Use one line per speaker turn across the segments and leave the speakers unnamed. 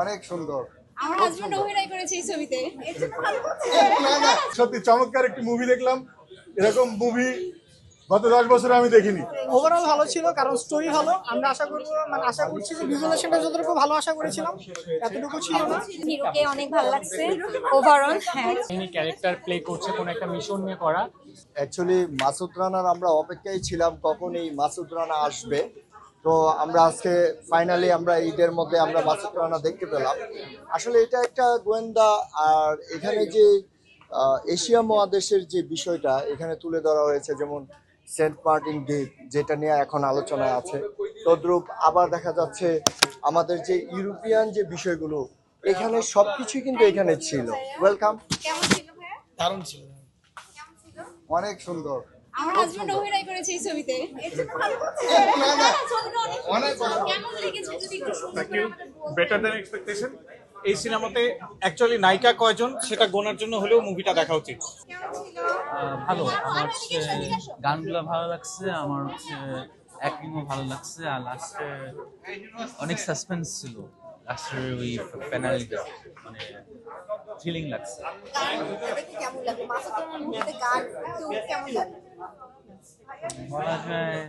অনেক সুন্দর।
আমার হাজবেন্ড অভিনয় করেছে এই ছবিতে।
সত্যি চমৎকার একটি মুভি দেখলাম, এরকম মুভি গত 10 বছরে আমি দেখিনি।
ওভারঅল ভালো ছিল, কারণ স্টোরি ভালো। আমরা আশা করছি যে ভিজুয়ালাইজেশনটা যতটুকু ভালো আশা করেছিলাম এতটুকু ছিল না।
হিরোকে অনেক ভালো লাগছে ওভারঅল। হ্যাঁ,
তিনি ক্যারেক্টার প্লে করছে কোন একটা মিশন নিয়ে করা।
অ্যাকচুয়ালি মাসুদ রানার আমরা অপেক্ষায় ছিলাম কখন এই মাসুদ রানা আসবে। তো আমরা আজকে ফাইনালি আমরা ঈদের মধ্যে আমরা মাসুদ রানা দেখতে পেলাম। আসলে এটা একটা গোয়েন্দা, আর এখানে যে এশিয়া মহাদেশের যে বিষয়টা এখানে তুলে ধরা হয়েছে, যেমন সেন্ট মার্টিন দ্বীপ যেটা নিয়ে এখন আলোচনায় আছে, তদ্রূপ আবার দেখা যাচ্ছে আমাদের যে ইউরোপিয়ান যে বিষয়গুলো এখানে সবকিছুই কিন্তু এখানে ছিল। ওয়েলকাম।
কেমন ছিল ভাইয়া?
দারুণ ছিল।
কেমন ছিল?
অনেক সুন্দর।
আমার হাজবেন্ড অভিনয় করেছে এই ছবিতে।
অনেক
কেমন লেগেছে যদি একটু সুন্দর করে আমাদের বলতেন?
Better than expectation. এই সিনেমাতে অ্যাকচুয়ালি নায়িকা কয়জন সেটা গোনার জন্য হলেও মুভিটা দেখা উচিত।
কেমন ছিল?
ভালো। আমার হচ্ছে গানগুলো ভালো লাগছে, আমার হচ্ছে অ্যাক্টিংও ভালো লাগছে, আর লাস্টে অনেক সাসপেন্স ছিল। লাস্টের ওই পেনাল্টিটা মানে থ্রিলিং লাগছে।
দেখে কেমন লাগলো? মাসুদ রানার মুভিতে গান কেমন লাগলো?
বলা যায়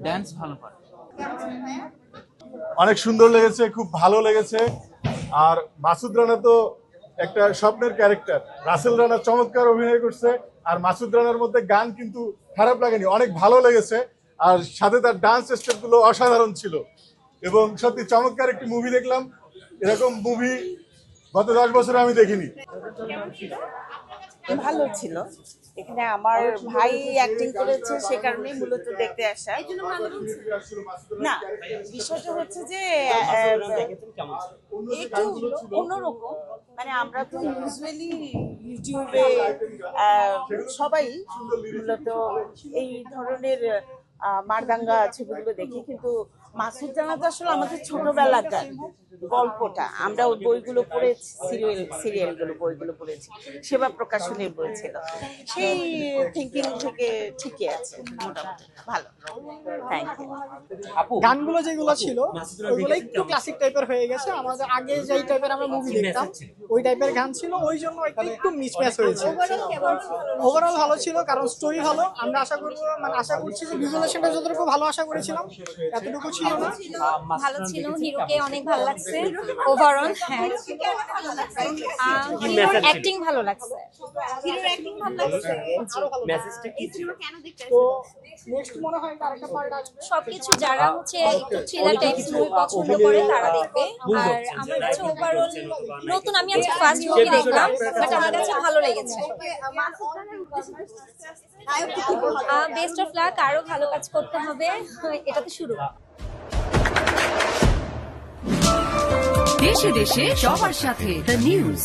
ড্যান্স ভালো পারে।
কেমন ছিল ভাইয়া?
অনেক সুন্দর লেগেছে, খুব ভালো লেগেছে। আর মাসুদ রানা তো একটা স্বপ্নের ক্যারেক্টার। রাসেল রানা চমৎকার অভিনয় করছে, আর মাসুদ রানার মধ্যে গান কিন্তু খারাপ লাগেনি, অনেক ভালো লেগেছে। আর সাথে তার ডান্স স্টেপগুলো অসাধারণ ছিল। এবং সত্যি চমৎকার একটি মুভি দেখলাম, এরকম মুভি গত 10 বছরে আমি দেখিনি।
ভালো ছিল। এখানে আমার ভাই অ্যাক্টিং করেছে, সে কারণেই মূলত দেখতে আসা। না, বিষয়টা হচ্ছে যে একটু অন্যরকম। মানে আমরা তো ইউজুয়ালি ইউটিউবে সবাই মূলত এই ধরনের মারদাঙ্গা ছবিগুলো দেখি, কিন্তু মাসুদ রানা তো আসলে আমাদের ছোটবেলাকার গল্পটা, আমরা ওই বইগুলো পড়েছি, সিরিয়ালগুলো বইগুলো পড়েছি, সেবা প্রকাশনের বই ছিল, সেই থিঙ্কিং থেকে ঠিকই আছে, মোটামুটি ভালো। Thank you.
গানগুলো যেগুলো ছিল ওইগুলো একটু ক্লাসিক টাইপের হয়ে গেছে। আমাদের আগে যেই টাইপের আমরা মুভি দেখতাম ওই টাইপের গান ছিল, ওই জন্য একটু মিসম্যাচ হয়েছে। ওভারঅল ভালো ছিল, কারণ স্টোরি ভালো। আমরা আশা করছি যে ভিজুয়ালাইজেশনটা যতটুকু ভালো আশা করেছিলাম এতটুকু ছিল না।
ভালো ছিল, হিরোকে অনেক ভালো লাগছে ওভারঅল। হ্যাঁ, হিরোর অ্যাক্টিং ভালো লাগছে। হিরোর অ্যাক্টিং ভালো লাগছে।
মেসেজটা কি ছিল?
কেন দেখতে
তো নেক্সট মনে হয় আরেকটা পার্ট আসবে।
সবকিছু যারা হচ্ছে একটু থ্রিলার টাইপস মুভি পছন্দ করে তারা দেখবে। আর আমার কাছে ওভারঅল নতুন, আমি আজকে ফার্স্ট মুভি দেখলাম, বাট আমার কাছে ভালো লেগেছে। বেস্ট অফ লাক, আরো ভালো কাজ করতে হবে, এটা তো শুরু।
দেশে দেশে সবার সাথে দ্য নিউজ।